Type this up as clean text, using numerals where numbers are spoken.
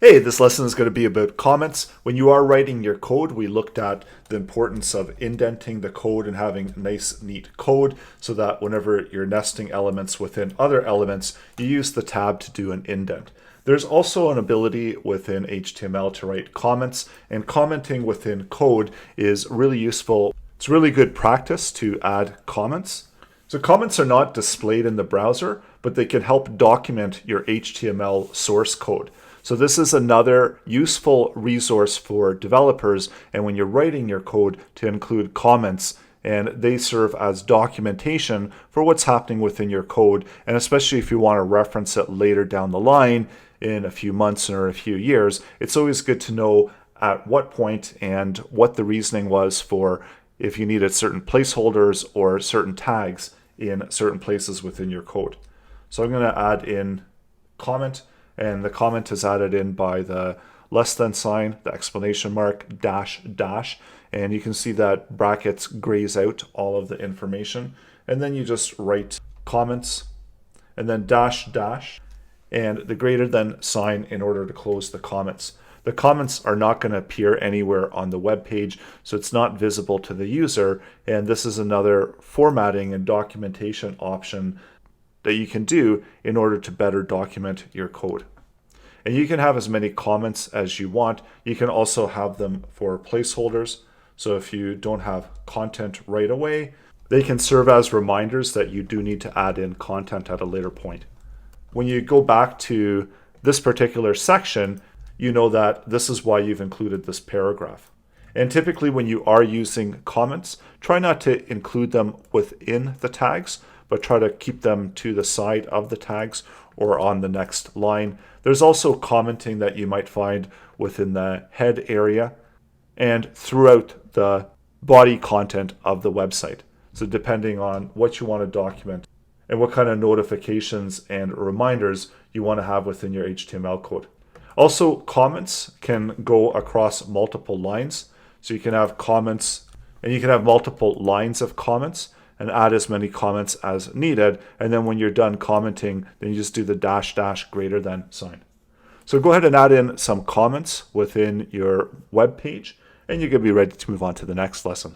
Hey, this lesson is going to be about comments. When you are writing your code, we looked at the importance of indenting the code and having nice, neat code so that whenever you're nesting elements within other elements, you use the tab to do an indent. There's also an ability within HTML to write comments, and commenting within code is really useful. It's really good practice to add comments. So comments are not displayed in the browser, but they can help document your HTML source code. So this is another useful resource for developers and when you're writing your code to include comments, and they serve as documentation for what's happening within your code, and especially if you want to reference it later down the line in a few months or a few years, it's always good to know at what point and what the reasoning was for if you needed certain placeholders or certain tags in certain places within your code. So I'm going to add in comment, and the comment is added in by the less than sign, the exclamation mark, dash, dash, and you can see that brackets grays out all of the information, and then you just write comments, and then dash, dash, and the greater than sign in order to close the comments. The comments are not going to appear anywhere on the web page, so it's not visible to the user, and this is another formatting and documentation option that you can do in order to better document your code. And you can have as many comments as you want. You can also have them for placeholders. So if you don't have content right away, they can serve as reminders that you do need to add in content at a later point. When you go back to this particular section, you know that this is why you've included this paragraph. And typically when you are using comments, try not to include them within the tags, but try to keep them to the side of the tags or on the next line. There's also commenting that you might find within the head area and throughout the body content of the website. So depending on what you want to document and what kind of notifications and reminders you want to have within your HTML code. Also, comments can go across multiple lines. So you can have comments and you can have multiple lines of comments and add as many comments as needed. And then when you're done commenting, then you just do the dash dash greater than sign. So go ahead and add in some comments within your web page, and you're going to be ready to move on to the next lesson.